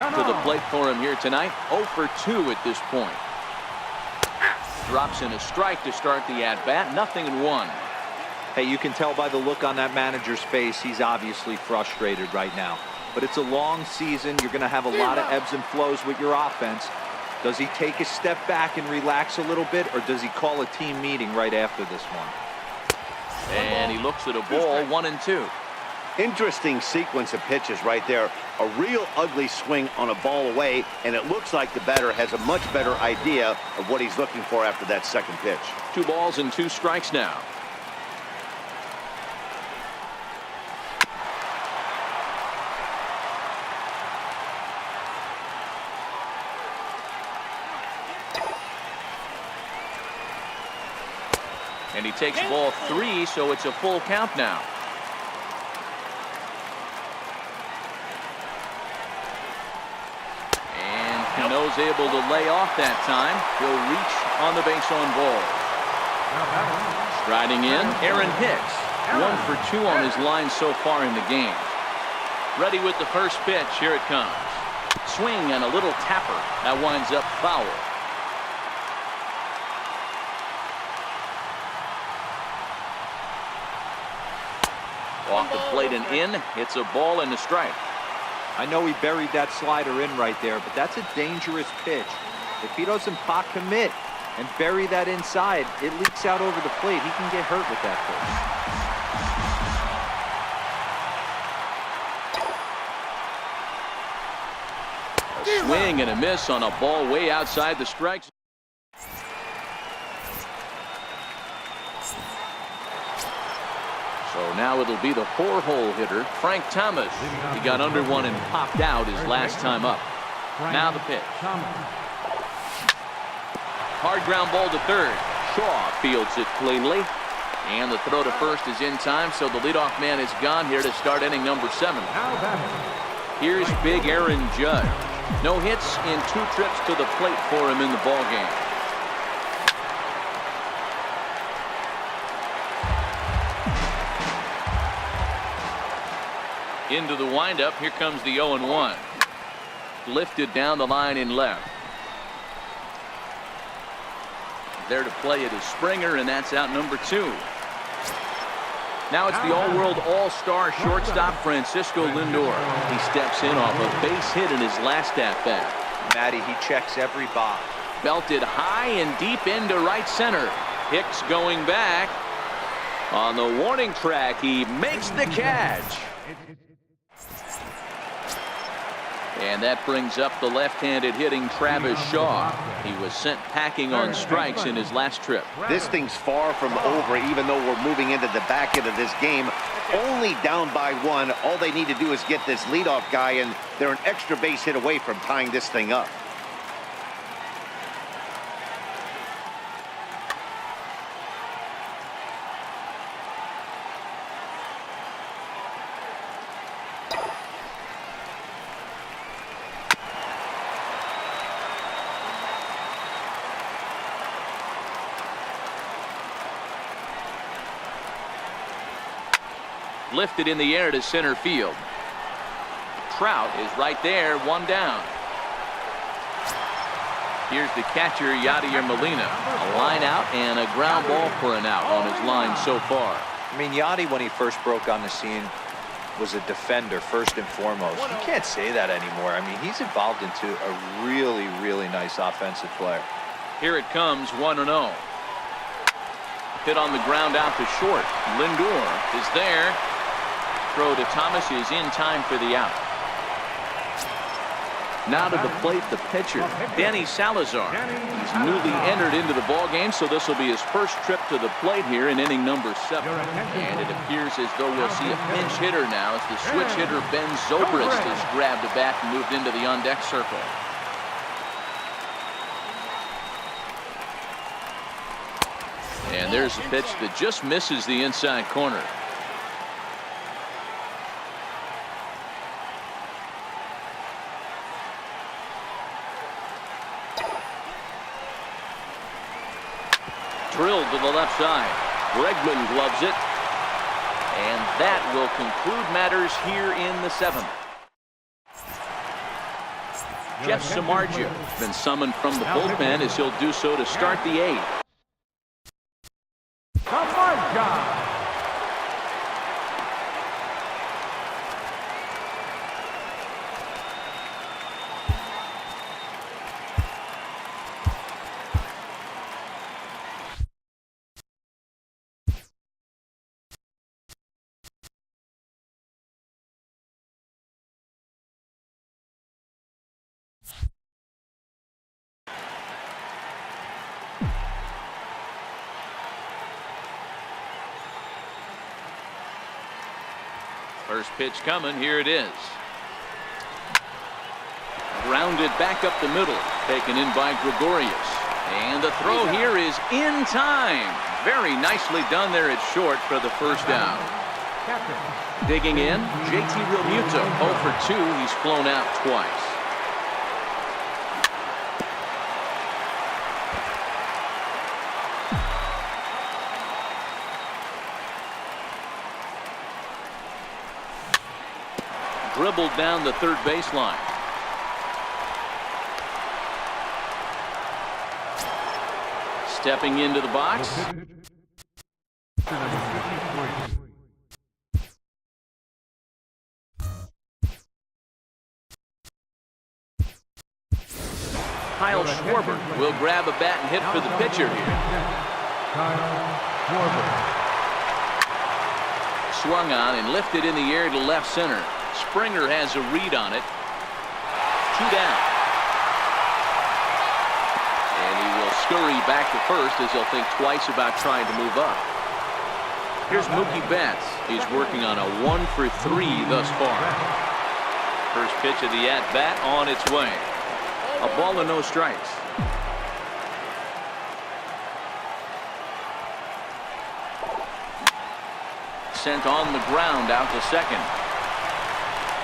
To the plate for him here tonight. 0 for 2 at this point. Drops in a strike to start the at-bat. 0-1. Hey, you can tell by the look on that manager's face, he's obviously frustrated right now. But it's a long season. You're going to have a lot of ebbs and flows with your offense. Does he take a step back and relax a little bit, or does he call a team meeting right after this one? And he looks at a ball. 1-2. Interesting sequence of pitches right there. A real ugly swing on a ball away, and it looks like the batter has a much better idea of what he's looking for after that second pitch. 2 balls and 2 strikes now. And he takes ball 3, so it's a full count now. Cano's able to lay off that time. He'll reach on the base on ball. Striding in, Aaron Hicks. 1 for 2 on his line so far in the game. Ready with the first pitch. Here it comes. Swing and a little tapper. That winds up foul. Off the plate and in. It's a ball and a strike. I know he buried that slider in right there, but that's a dangerous pitch. If he doesn't pot commit and bury that inside, it leaks out over the plate. He can get hurt with that pitch. A swing and a miss on a ball way outside the strike zone. So now it'll be the 4-hole hitter, Frank Thomas. He got under one and popped out his last time up. Now the pitch. Hard ground ball to third. Shaw fields it cleanly. And the throw to first is in time, so the leadoff man is gone here to start inning number 7. Here's big Aaron Judge. No hits in 2 trips to the plate for him in the ballgame. Into the windup. Here comes the 0-1. Lifted down the line in left. There to play it is Springer, and that's out number 2. Now it's the all-world all-star shortstop Francisco Lindor. He steps in off a base hit in his last at-bat. Matty, he checks every box. Belted high and deep into right center. Hicks going back. On the warning track, he makes the catch. And that brings up the left-handed hitting Travis Shaw. He was sent packing on strikes in his last trip. This thing's far from over, even though we're moving into the back end of this game. Only down by 1. All they need to do is get this leadoff guy, and they're an extra base hit away from tying this thing up. Lifted in the air to center field. Trout is right there, 1 down. Here's the catcher, Yadier Molina. A line out and a ground ball for an out on his line so far. I mean, Yadi, when he first broke on the scene, was a defender first and foremost. You can't say that anymore. I mean, he's evolved into a really, really nice offensive player. Here it comes, 1-0. Hit on the ground out to short. Lindor is there. Throw to Thomas is in time for the out. Now to the plate, the pitcher, Danny Salazar. He's newly entered into the ballgame, so this will be his first trip to the plate here in inning number 7. And it appears as though we'll see a pinch hitter now as the switch hitter Ben Zobrist has grabbed a bat and moved into the on-deck circle. And there's a pitch that just misses the inside corner. Drilled to the left side. Bregman gloves it. And that will conclude matters here in the 7th. Jeff Samardzija has been summoned from the bullpen as he'll do so to start the 8th. First pitch coming. Here it is. Grounded back up the middle. Taken in by Gregorius. And the throw here is in time. Very nicely done there at short for the first down. Digging in, JT Realmuto. 0 for 2. He's flown out twice. Dribbled down the third baseline. Stepping into the box. Kyle Schwarber will grab a bat and hit for the pitcher here. Swung on and lifted in the air to left center. Springer has a read on it. 2 down. And he will scurry back to first as he'll think twice about trying to move up. Here's Mookie Betts. He's working on a 1 for 3 thus far. First pitch of the at-bat on its way. A ball and no strikes. Sent on the ground out to second.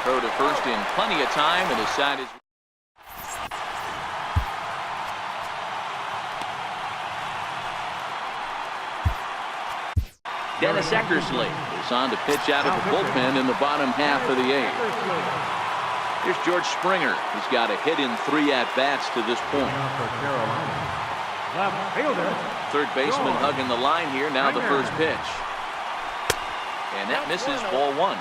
Throw to first in plenty of time, and his side is. Dennis Eckersley is on to pitch out of the bullpen in the bottom half of the 8th. Here's George Springer. He's got a hit in 3 at-bats to this point. Third baseman hugging the line here. Now the first pitch. And that misses, ball 1.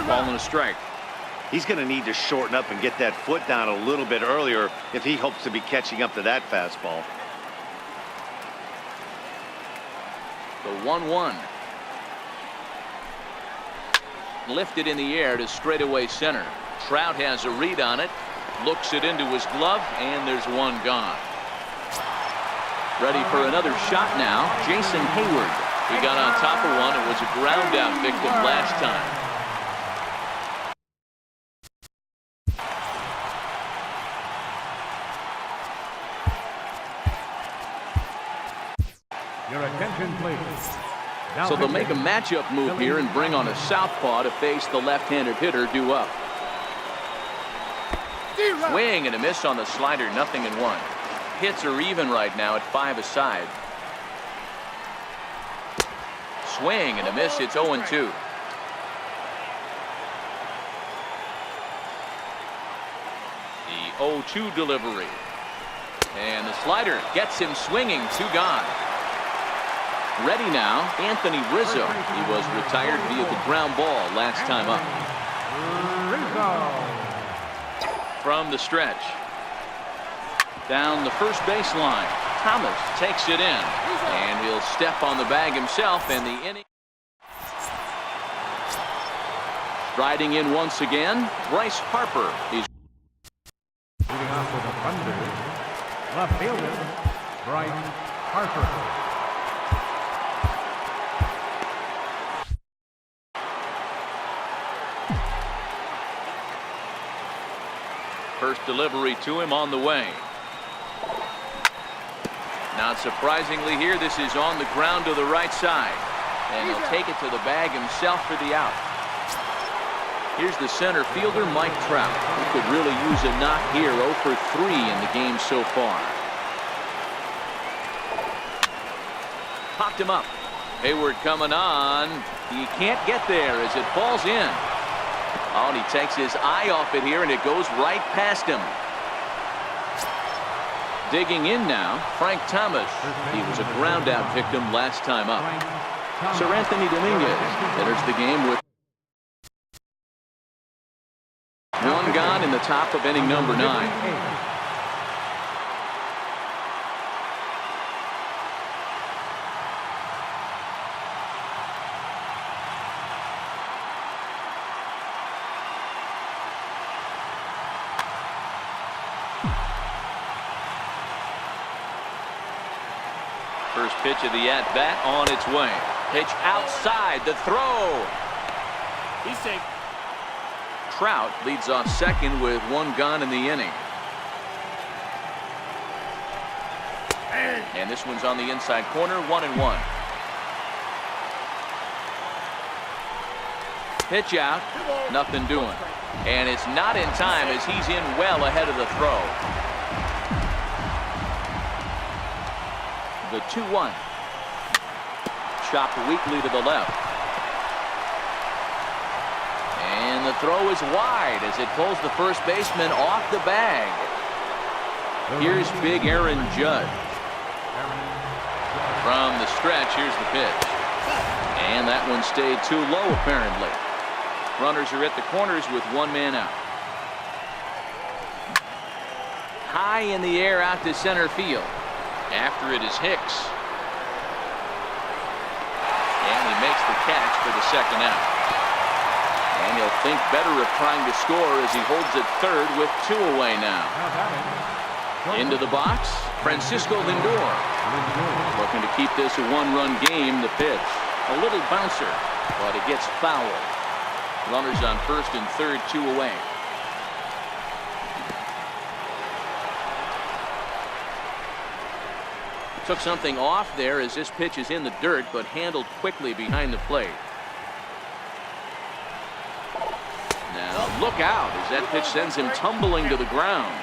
Ball and a strike. He's going to need to shorten up and get that foot down a little bit earlier if he hopes to be catching up to that fastball. The 1-1. Lifted in the air to straightaway center. Trout has a read on it. Looks it into his glove, and there's one gone. Ready for another shot now. Jason Hayward. He got on top of one. It was a ground out victim last time. Your attention, please. So they'll make a matchup move here and bring on a southpaw to face the left-handed hitter due up. Swing and a miss on the slider, 0-1. Hits are even right now at 5 aside. Swing and a miss, it's 0-2. The 0-2 delivery. And the slider gets him swinging, 2 gone. Ready now, Anthony Rizzo. He was retired via the ground ball last time up. From the stretch. Down the first baseline. Thomas takes it in. And he'll step on the bag himself, and the inning. Riding in once again, Bryce Harper. He's leading off with a thunder. Left fielder, Bryce Harper. First delivery to him on the way. Not surprisingly here, this is on the ground to the right side. And he'll take it to the bag himself for the out. Here's the center fielder, Mike Trout. He could really use a knock here. 0 for 3 in the game so far. Popped him up. Hayward coming on. He can't get there as it falls in. Oh, and he takes his eye off it here, and it goes right past him. Digging in now, Frank Thomas. He was a ground-out victim last time up. Sir Anthony Dominguez enters the game with one gone in the top of inning number 9. First pitch of the at-bat on its way. Pitch outside, the throw. He's safe. Trout leads off second with one gone in the inning. And this one's on the inside corner, 1-1. Pitch out, nothing doing. And it's not in time as he's in well ahead of the throw. The 2-1. Chopped weakly to the left. And the throw is wide as it pulls the first baseman off the bag. Here's big Aaron Judge. From the stretch, here's the pitch. And that one stayed too low apparently. Runners are at the corners with one man out. High in the air out to center field. After it is Hicks. And he makes the catch for the second out. And he'll think better of trying to score as he holds it third with 2 away now. Into the box, Francisco Lindor. Looking to keep this a one-run game. The pitch. A little bouncer, but it gets fouled. Runners on first and third, 2 away. Took something off there as this pitch is in the dirt, but handled quickly behind the plate. Now look out as that pitch sends him tumbling to the ground.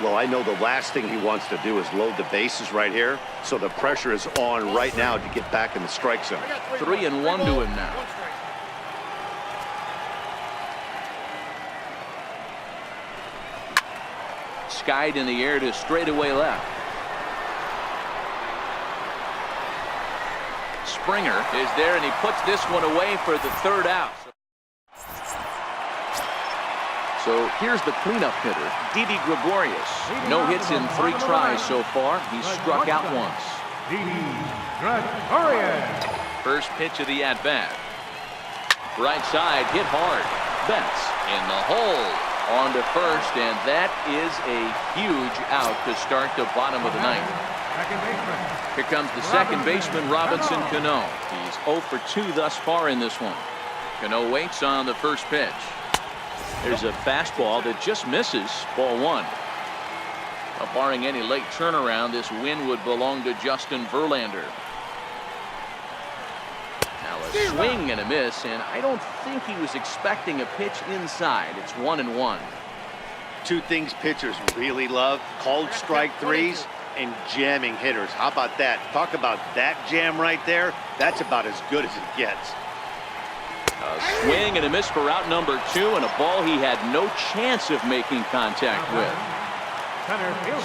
Well, I know the last thing he wants to do is load the bases right here, so the pressure is on right now to get back in the strike zone. 3-1 to him now. Skied in the air to straightaway left. Springer is there, and he puts this one away for the third out. So here's the cleanup hitter, Didi Gregorius. No hits in 3 tries so far. He's struck out once. Didi Gregorius. First pitch of the at-bat. Right side, hit hard. Betts in the hole. On to first, and that is a huge out to start the bottom of the 9th. Here comes the second baseman, Robinson Cano. He's 0 for 2 thus far in this one. Cano waits on the first pitch. There's a fastball that just misses, ball 1. Barring any late turnaround, this win would belong to Justin Verlander. Now a swing and a miss, and I don't think he was expecting a pitch inside. It's 1-1. 2 things pitchers really love: called strike threes and jamming hitters. How about that? Talk about that jam right there. That's about as good as it gets. A swing and a miss for out number 2, and a ball he had no chance of making contact with.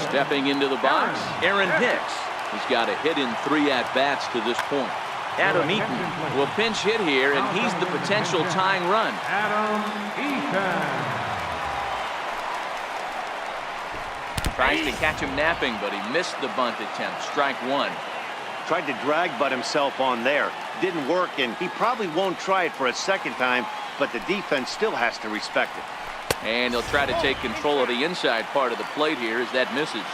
Stepping into the box, Aaron Hicks. He's got a hit in 3 at-bats to this point. Adam Eaton will pinch hit here, and he's the potential tying run. Adam Eaton. Tries to catch him napping, but he missed the bunt attempt. Strike 1. Tried to drag butt himself on there. Didn't work, and he probably won't try it for a second time, but the defense still has to respect it. And he'll try to take control of the inside part of the plate here as that misses.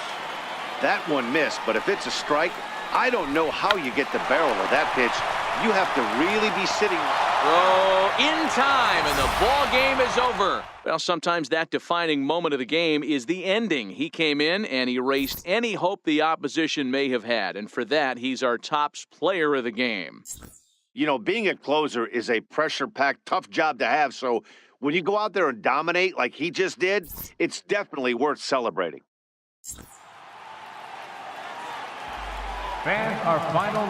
That one missed, but if it's a strike, I don't know how you get the barrel of that pitch. You have to really be sitting. Throw in time, and the ball game is over. Well, sometimes that defining moment of the game is the ending. He came in and erased any hope the opposition may have had, and for that, he's our top player of the game. You know, being a closer is a pressure-packed, tough job to have, so when you go out there and dominate like he just did, it's definitely worth celebrating. Fans, our final